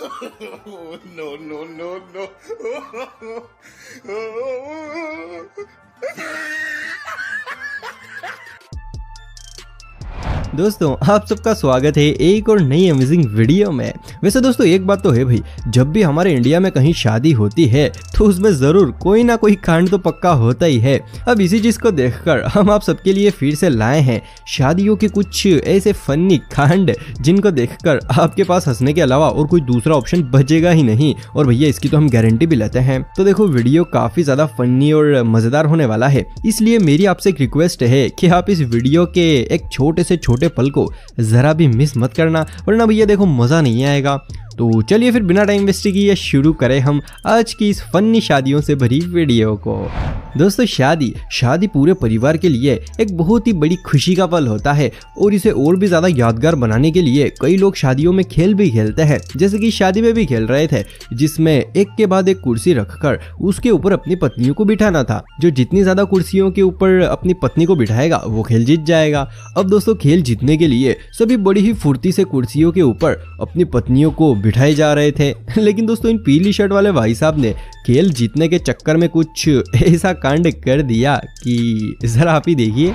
No, no, no, no. दोस्तों आप सबका स्वागत है एक और नई अमेजिंग वीडियो में। वैसे दोस्तों एक बात तो है भाई, जब भी हमारे इंडिया में कहीं शादी होती है तो उसमें जरूर कोई ना कोई कांड तो पक्का होता ही है। अब इसी चीज को देखकर हम आप सबके लिए फिर से लाए हैं शादियों के कुछ ऐसे फनी कांड जिनको देखकर आपके पास हंसने के अलावा और कोई दूसरा ऑप्शन बचेगा ही नहीं। और भैया इसकी तो हम गारंटी भी लेते हैं। तो देखो वीडियो काफी ज्यादा फनी और मजेदार होने वाला है, इसलिए मेरी आपसे एक रिक्वेस्ट है कि आप इस वीडियो के एक छोटे से छोटे पल को जरा भी मिस मत करना, वरना भैया देखो मजा नहीं आएगा। तो चलिए फिर बिना टाइम वेस्ट किए शुरू करें हम आज की इस फनी शादियों से भरी वीडियो को। दोस्तों शादी पूरे परिवार के लिए एक बहुत ही बड़ी खुशी का पल होता है और इसे और भी ज्यादा यादगार बनाने के लिए कई लोग शादियों में खेल भी खेलते हैं, जैसे कि शादी में भी खेल रहे थे, जिसमें एक के बाद एक कुर्सी रखकर उसके ऊपर अपनी पत्नियों को बिठाना था। जो जितनी ज्यादा कुर्सियों के ऊपर अपनी पत्नी को बिठाएगा वो खेल जीत जाएगा। अब दोस्तों खेल जीतने के लिए सभी बड़ी ही फुर्ती से कुर्सियों के ऊपर अपनी पत्नियों को बिठाए जा रहे थे, लेकिन दोस्तों इन पीली शर्ट वाले भाई साहब ने खेल जीतने के चक्कर में कुछ ऐसा कांड कर दिया कि जरा आप ही देखिए।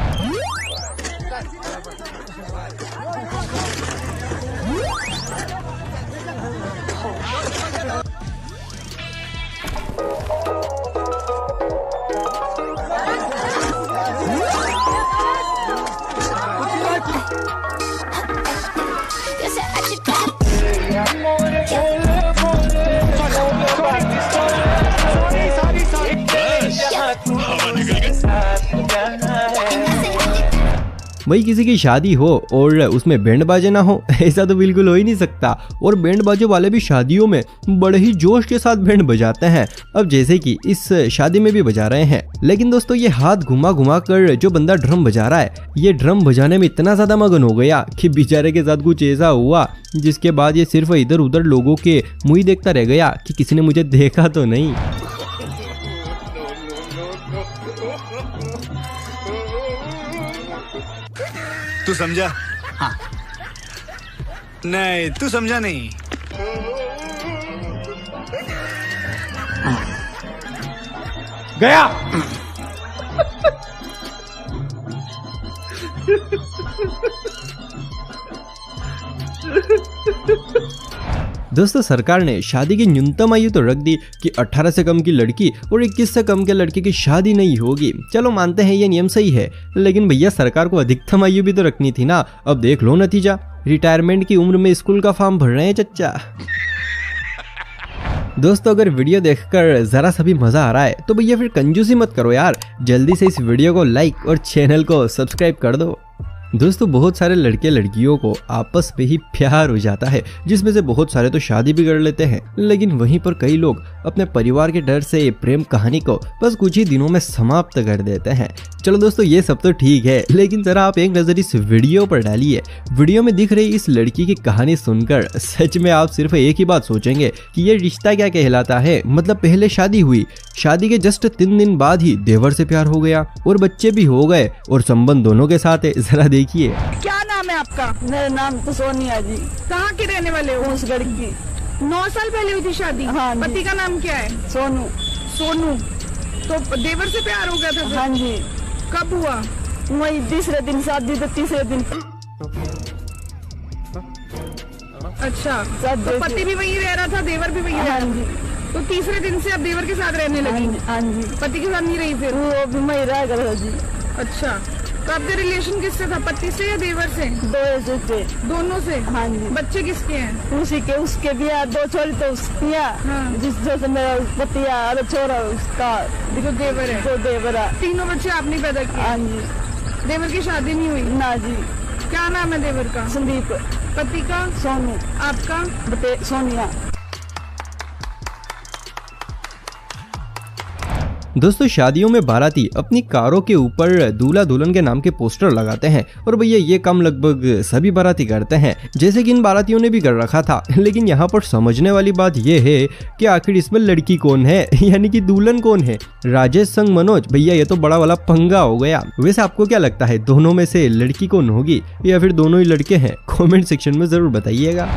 भाई किसी की शादी हो और उसमें बैंड बाजे ना हो, ऐसा तो बिल्कुल हो ही नहीं सकता। और बैंड बाजे वाले भी शादियों में बड़े ही जोश के साथ बैंड बजाते हैं, अब जैसे कि इस शादी में भी बजा रहे हैं। लेकिन दोस्तों ये हाथ घुमा घुमा कर जो बंदा ड्रम बजा रहा है, ये ड्रम बजाने में इतना ज्यादा मगन हो गया कि बेचारे के साथ कुछ ऐसा हुआ जिसके बाद ये सिर्फ इधर उधर लोगों के मुंह ही देखता रह गया कि किसी ने मुझे देखा तो नहीं। तू समझा? हाँ। नहीं तू समझा नहीं। गया। दोस्तों सरकार ने शादी की न्यूनतम आयु तो रख दी कि 18 से कम की लड़की और 21 से कम के लड़के की शादी नहीं होगी। चलो मानते हैं ये नियम सही है, लेकिन भैया सरकार को अधिकतम आयु भी तो रखनी थी ना। अब देख लो नतीजा, रिटायरमेंट की उम्र में स्कूल का फॉर्म भर रहे हैं चच्चा। दोस्तों अगर वीडियो देखकर जरा सा भी मजा आ रहा है तो भैया फिर कंजूसी मत करो यार, जल्दी से इस वीडियो को लाइक और चैनल को सब्सक्राइब कर दो। दोस्तों बहुत सारे लड़के लड़कियों को आपस में ही प्यार हो जाता है, जिसमें से बहुत सारे तो शादी भी कर लेते हैं, लेकिन वहीं पर कई लोग अपने परिवार के डर से प्रेम कहानी को बस कुछ ही दिनों में समाप्त कर देते हैं। चलो दोस्तों ये सब तो ठीक है, लेकिन जरा आप एक नजर इस वीडियो पर डालिए। वीडियो में दिख रही इस लड़की की कहानी सुनकर सच में आप सिर्फ एक ही बात सोचेंगे कि ये रिश्ता क्या कहलाता है। मतलब पहले शादी हुई, शादी के जस्ट 3 दिन बाद ही देवर से प्यार हो गया और बच्चे भी हो गए और संबंध दोनों के साथ है। जरा देखिए। क्या नाम है आपका? मेरा नाम तो सोनिया जी। कहाँ के रहने वाले हो? उस लड़की 9 साल पहले हुई थी शादी। हाँ जी। पति का नाम क्या है? सोनू। सोनू। तो देवर से प्यार हो गया था? हाँ जी। कब हुआ? वही तीसरे दिन शादी, तो तीसरे दिन। अच्छा तो पति भी वही रह रहा था, देवर भी वही रह रहा था, तो तीसरे दिन से अब देवर के साथ रहने लगी? हाँ जी। पति के साथ नहीं रही फिर? वो भी वही रह गया जी। अच्छा तो आपका रिलेशन किससे था, पति से या देवर से? दोनों से। हाँ जी। बच्चे किसके हैं? उसी के, उसके भी 2 छोरी तो उसकी। हाँ। जिस मेरा पति और छोरा उसका जो देवर है। जो देवर है। 3 बच्चे आपने पैदा किए? हाँ जी। देवर की शादी नहीं हुई? ना जी। क्या नाम है देवर का? संदीप। पति का? सोनू। आपका? सोनिया। दोस्तों शादियों में बाराती अपनी कारों के ऊपर दूल्हा दुल्हन के नाम के पोस्टर लगाते हैं और भैया ये काम लगभग सभी बाराती करते हैं, जैसे कि इन बारातियों ने भी कर रखा था। लेकिन यहाँ पर समझने वाली बात ये है कि आखिर इसमें लड़की कौन है, यानी कि दुल्हन कौन है। राजेश संग मनोज, भैया ये तो बड़ा वाला पंगा हो गया। वैसे आपको क्या लगता है, दोनों में से लड़की कौन होगी या फिर दोनों ही लड़के हैं? कॉमेंट सेक्शन में जरूर बताइएगा।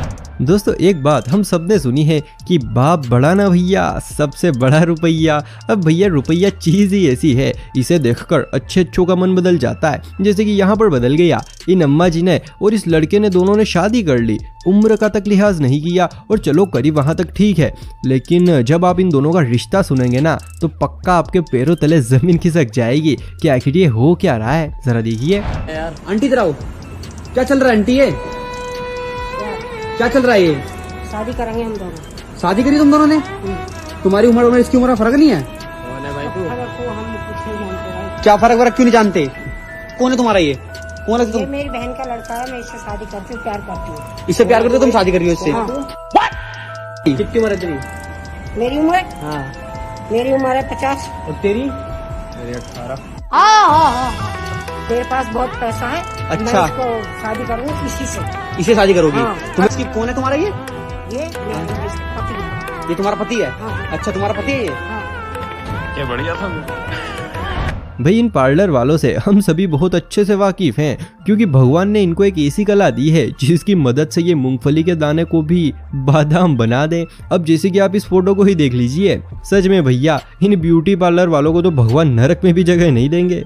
दोस्तों एक बात हम सबने सुनी है कि बाप बड़ा ना भैया सबसे बड़ा रुपया। अब भैया रुपया चीज ही ऐसी है, इसे देखकर अच्छे अच्छों का मन बदल जाता है, जैसे कि यहाँ पर बदल गया। इन अम्मा जी ने और इस लड़के ने दोनों ने शादी कर ली, उम्र का तक लिहाज नहीं किया, और चलो करीब वहां तक ठीक है, लेकिन जब आप इन दोनों का रिश्ता सुनेंगे ना तो पक्का आपके पैरों तले जमीन खिसक जाएगी कि आखिर ये हो क्या रहा है। जरा देखिए यार आंटी इधर आओ, क्या चल रहा है आंटी? ये क्या चल रहा है? ये शादी करेंगे हम दोनों। शादी करी तुम दोनों ने? तुम्हारी उम्र और इसकी उम्र में फर्क नहीं है? फर्क को हम कुछ नहीं जानते भाई। क्या फर्क वरक क्यों नहीं जानते? कौन है तुम्हारा ये? कौन है ये तुम? मेरी बहन का लड़का है, मैं इससे शादी करती हूँ, प्यार करती हूँ। इससे प्यार करते हो तुम, शादी कर रही हो इससे? हाँ। कितनी उम्र है तेरी? मेरी उम्र हाँ। मेरी उम्र है 50। और तेरी? हाँ। तेरे पास बहुत पैसा है। अच्छा। मैं इसको शादी करूंगी इसी से। इससे शादी करोगी? हाँ। तुम इसकी कौन है तुम्हारा ये? ये मेरे पति है। ये तुम्हारा पति है? हाँ। अच्छा तुम्हारा पति है ये? हाँ। क्या बढ़िया था। भाई इन पार्लर वालों से हम सभी बहुत अच्छे से वाकिफ हैं, क्योंकि भगवान ने इनको एक ऐसी कला दी है जिसकी मदद से ये मूंगफली के दाने को भी बादाम बना दे। अब जैसे कि आप इस फोटो को ही देख लीजिए, सच में भैया इन ब्यूटी पार्लर वालों को तो भगवान नरक में भी जगह नहीं देंगे।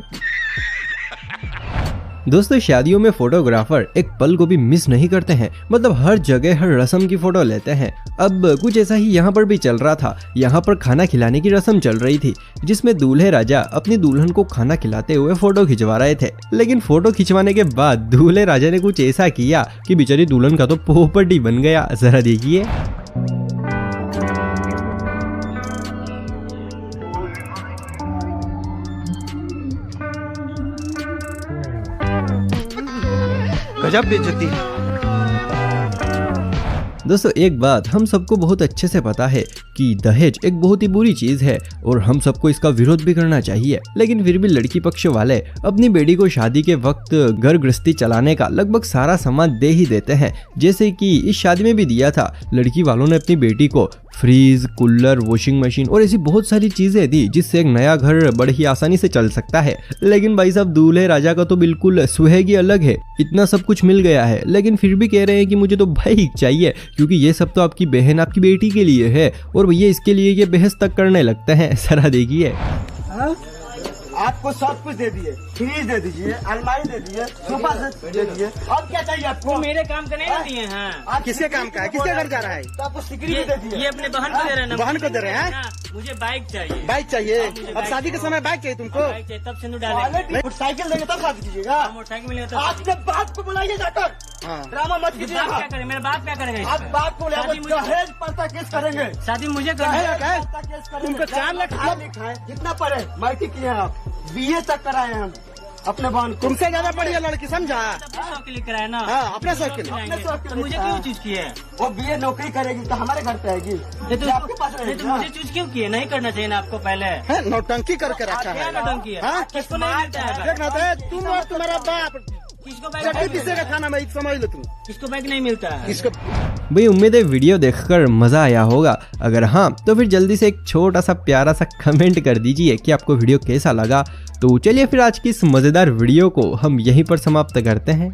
दोस्तों शादियों में फोटोग्राफर एक पल को भी मिस नहीं करते हैं, मतलब हर जगह हर रस्म की फोटो लेते हैं। अब कुछ ऐसा ही यहाँ पर भी चल रहा था। यहाँ पर खाना खिलाने की रस्म चल रही थी, जिसमें दूल्हे राजा अपनी दुल्हन को खाना खिलाते हुए फोटो खिंचवा रहे थे। लेकिन फोटो खिंचवाने के बाद दूल्हे राजा ने कुछ ऐसा किया कि बेचारी दुल्हन का तो पोपट बन गया। जरा देखिए। गजब बेइज्जती। दोस्तों एक बात हम सबको बहुत अच्छे से पता है कि दहेज एक बहुत ही बुरी चीज है और हम सबको इसका विरोध भी करना चाहिए, लेकिन फिर भी लड़की पक्ष वाले अपनी बेटी को शादी के वक्त घर गृहस्थी चलाने का लगभग सारा सामान दे ही देते हैं, जैसे कि इस शादी में भी दिया था। लड़की वालों ने अपनी बेटी को फ्रीज, कूलर, वॉशिंग मशीन और ऐसी बहुत सारी चीजें दी जिससे एक नया घर बड़ी ही आसानी से चल सकता है। लेकिन भाई साहब दूल्हे राजा का तो बिल्कुल सुहागी अलग है, इतना सब कुछ मिल गया है, लेकिन फिर भी कह रहे हैं कि मुझे तो बाइक चाहिए, क्योंकि ये सब तो आपकी बहन आपकी बेटी के लिए है, और भैया इसके लिए ये बहस तक करने लगते हैं। जरा देखिए। आपको सब कुछ दे दिए, फ्रीज दे दीजिए, अलमारी दे दीजिए, सोफा सेट दे दीजिए, और क्या चाहिए आपको? मेरे काम का नहीं दिए हैं। आप किसके काम का है? किसके घर जा रहा है? तो आपको सिकरी भी दे दिए। ये अपने बहन को दे रहे हैं ना। बहन को दे रहे हैं? ना, मुझे बाइक चाहिए। बाइक चाहिए? अब शादी के समय बाइक चाहिए तुमको? बाइक चाहिए, तब सिंदूर डालेंगे। मोटरसाइकिल देंगे तब शादी कीजिएगा? मोटरसाइकिल मिलेगा तो आपने बाप को बुलाइए जाकर, ड्रामा मत कीजिए। बाप क्या करे? मेरा बाप क्या करेगा? आप बाप को शादी मुझे- दहेज पड़ता केस करेंगे। शादी मुझे दहेज करनी है। पड़ता केस करेंगे। तुमको 4 लाख लिखा है, कितना पढ़े? मैट्रिक किए हैं आप, BA तक कराए हैं हम अपने बहन को। तुमसे ज्यादा पढ़ी है लड़की, समझा? अपने शौक के लिए कराया ना। हाँ, अपने शौक के लिए। अपने शौक के तो लिए मुझे कराया। क्यों चूज किया है? वो BA नौकरी करेगी तो हमारे घर पे आएगी। नहीं तो ये आपके पास नहीं रहेगी तो ना? मुझे चूज क्यों किया? नहीं करना चाहिए ना आपको पहले। है, नौटंकी करके रखा क्या है। नौटंकी है? हाँ? किसको नहीं मिलता है? देखना तो तुम और तुम्हारा बाप किसको बाइक चट्टी नहीं पीसे मिलता का है? खाना में समझ लो तुम। किसको बाइक नहीं मिलता है? इसको भाई उम्मीद है वीडियो देखकर मजा आया होगा। अगर हाँ तो फिर जल्दी से एक छोटा सा प्यारा सा कमेंट कर दीजिए कि आपको वीडियो कैसा लगा। तो चलिए फिर आज की इस मजेदार वीडियो को हम यहीं पर समाप्त करते हैं।